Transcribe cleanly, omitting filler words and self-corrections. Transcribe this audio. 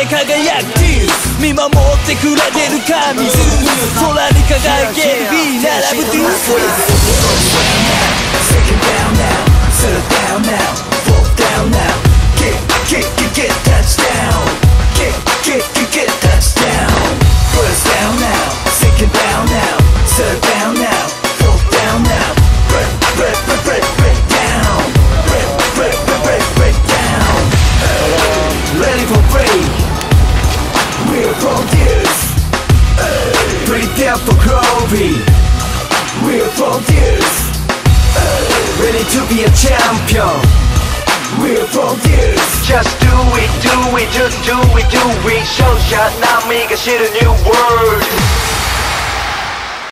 で輝く見守ってくれてる神空に輝ける B 並ぶ Second down now, settle down now, fourth down now. Get touchdown. Get touchdown. First down now, second down now, third down now, fourth down now. Break down. Break down. Ready for break. We're focused. Prepare for glory. We're focused. Ready to be a champion. We're focused. Just do it, just do it, do it. Showshot, 波が知る new world.